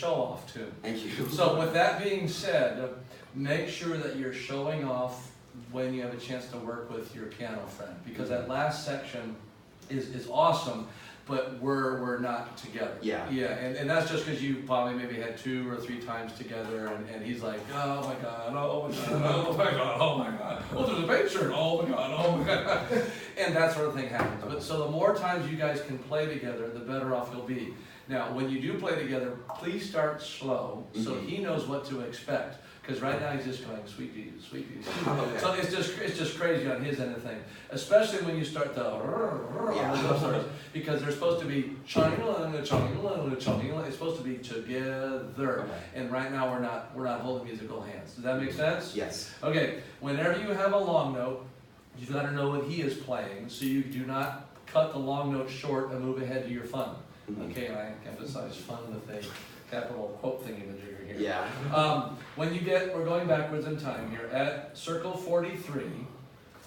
show-off tune. Thank you. So with that being said, make sure that you're showing off when you have a chance to work with your piano friend, because that last section is awesome, but we're not together. Yeah. Yeah, and that's just because you probably maybe had 2 or 3 times together, and he's like, oh my God, oh my God, oh my God, oh my God, oh there's a bass shirt, oh my God, oh my God, and that sort of thing happens. But so the more times you guys can play together, the better off you'll be. Now, when you do play together, please start slow so he knows what to expect. Because right now he's just going, sweet Jesus, sweet Jesus. Okay. So it's just crazy on his end of thing. Especially when you start the because they're supposed to be it's supposed to be together. Okay. And right now we're not holding musical hands. Does that make sense? Yes. Okay. Whenever you have a long note, you've got to know what he is playing, so you do not cut the long note short and move ahead to your fun. Okay, and I emphasize fun with a capital quote thingy-majigger here. Yeah. We're going backwards in time here. At circle 43,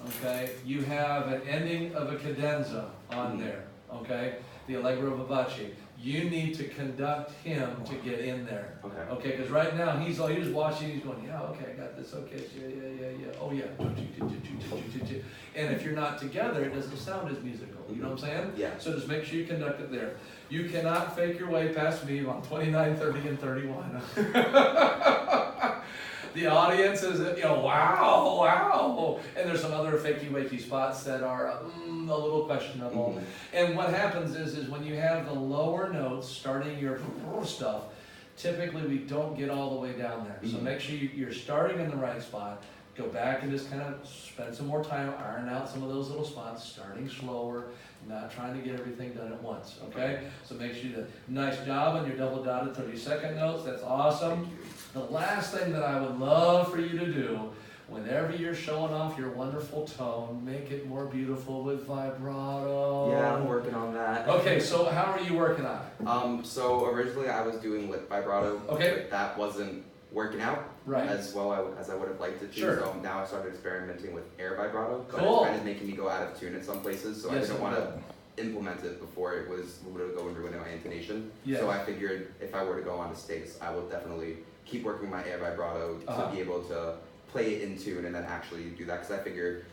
okay, you have an ending of a cadenza on there, okay? The Allegro vivace. You need to conduct him to get in there. Okay. Okay, because right now he's watching, he's going, yeah, okay, I got this, okay, yeah, oh yeah. And if you're not together, it doesn't sound as musical. You know what I'm saying? Yeah. So just make sure you conduct it there. You cannot fake your way past me on 29, 30, and 31. The audience is, wow. And there's some other fakey-wakey spots that are a little questionable. And what happens is when you have the lower notes starting your stuff, typically we don't get all the way down there. So make sure you're starting in the right spot. Go back and just kind of spend some more time, iron out some of those little spots, starting slower, not trying to get everything done at once, okay? So make sure you do a nice job on your double dotted 30-second notes. That's awesome. The last thing that I would love for you to do, whenever you're showing off your wonderful tone, make it more beautiful with vibrato. Yeah, I'm working on that. Okay, so how are you working on it? So originally I was doing lip vibrato. Okay. But that wasn't working out as well as I would have liked it to. Sure. So now I started experimenting with air vibrato. But Cool. it's kind of making me go out of tune in some places, so I didn't want to implement it before it would go and ruin my intonation. Yeah. So I figured if I were to go on to stage, I will definitely keep working my air vibrato to be able to play it in tune and then actually do that, because I figured,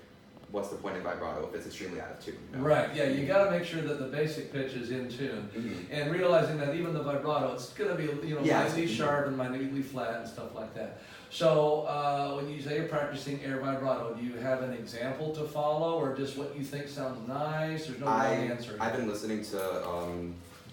what's the point in vibrato if it's extremely out of tune? You know? Right, yeah, you got to make sure that the basic pitch is in tune, and realizing that even the vibrato, it's going to be minutely sharp and minutely flat and stuff like that. So when you say you're practicing air vibrato, do you have an example to follow, or just what you think sounds nice? There's no right answer. I've been listening to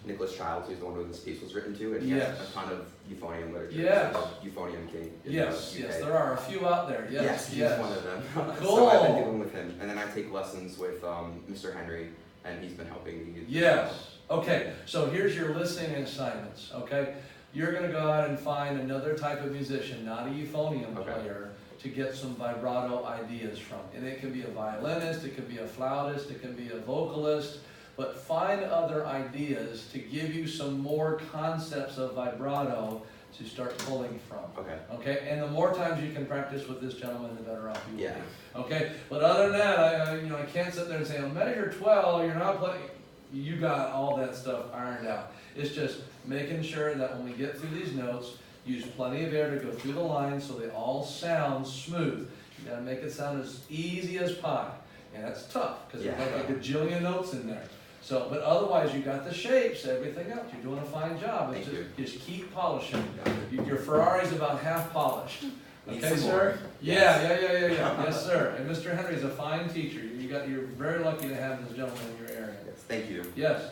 Nicholas Childs, who's the one who this piece was written to, and he has a ton of euphonium literature. Yes. Euphonium King. Yes, there are a few out there. Yes, he's one of them. Cool. So I've been dealing with him, and then I take lessons with Mr. Henry, and he's been helping me. Yes. Okay, so here's your listening assignments, okay? You're going to go out and find another type of musician, not a euphonium player, to get some vibrato ideas from. And it can be a violinist, it can be a flautist, it can be a vocalist, but find other ideas to give you some more concepts of vibrato to start pulling from. Okay. Okay. And the more times you can practice with this gentleman, the better off you will be. Okay. But other than that, I can't sit there and say, "Oh, measure 12. You're not playing." You got all that stuff ironed out. It's just making sure that when we get through these notes, use plenty of air to go through the lines so they all sound smooth. You got to make it sound as easy as pie, and that's tough because there's like a gajillion notes in there. So, but otherwise, you got the shapes, everything else. You're doing a fine job. It's just keep polishing. Your Ferrari's about half polished. Okay, sir? Yeah. Yes, sir. And Mr. Henry's a fine teacher. You're very lucky to have this gentleman in your area. Yes, thank you. Yes.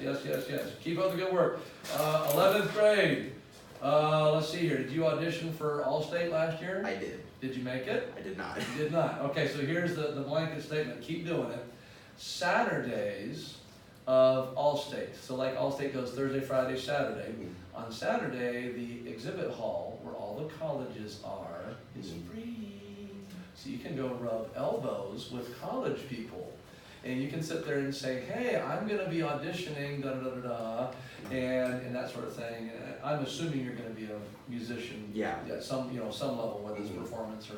Keep up the good work. 11th grade. Let's see here. Did you audition for Allstate last year? I did. Did you make it? I did not. You did not. Okay, so here's the blanket statement. Keep doing it. Saturdays of Allstate. So like Allstate goes Thursday, Friday, Saturday. On Saturday, the exhibit hall where all the colleges are is free. So you can go rub elbows with college people. And you can sit there and say, "Hey, I'm going to be auditioning, and that sort of thing." And I'm assuming you're going to be a musician at some level, whether it's performance or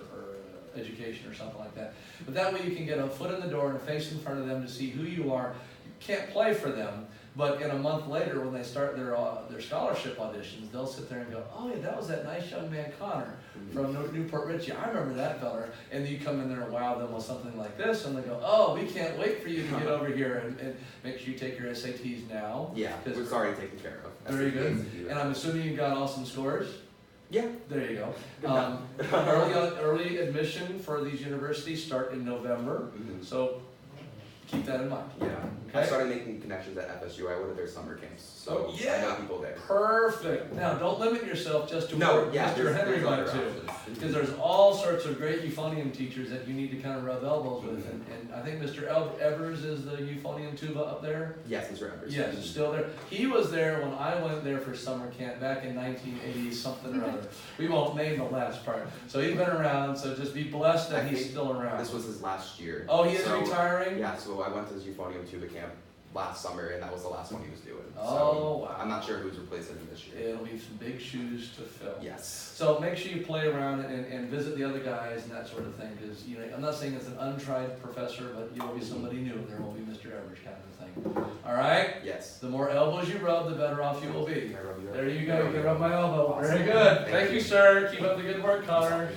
education or something like that. But that way you can get a foot in the door and a face in front of them to see who you are. You can't play for them, But in a month later, when they start their scholarship auditions, they'll sit there and go, oh yeah, that was that nice young man Connor from Newport Richie. I remember that feller. And you come in there and wow them with something like this, and they go, oh, we can't wait for you to get over here, and make sure you take your SATs now. Yeah, it's already taken care of. Very good. And I'm assuming you got awesome scores? Yeah. There you go. Early admission for these universities start in November, so keep that in mind. Yeah. Okay? I started making connections at FSU. I went to their summer camps, so I know people there. Perfect. Now, don't limit yourself just to No, where yeah, Mr. Henry there's went other to, options. because there's all sorts of great euphonium teachers that you need to kind of rub elbows with, and I think Mr. Evers is the euphonium tuba up there. Yes, Mr. Evers. Yes, still there. He was there when I went there for summer camp back in 1980 something or other. We won't name the last part. So he's been around, so just be blessed that he's still around. This was his last year. Oh, he is retiring? Yeah, so I went to his euphonium tuba camp last summer, and that was the last one he was doing. Oh, so wow. I'm not sure who's replacing him this year. It'll be some big shoes to fill. Yes. So make sure you play around and visit the other guys and that sort of thing, because I'm not saying it's an untried professor, but you'll be somebody new. There won't be Mr. Evers kind of thing. All right? Yes. The more elbows you rub, the better off you will be. Can I rub you up? There you go. You can rub my elbow. Very good. Thank you, sir. Keep up the good work, Connor.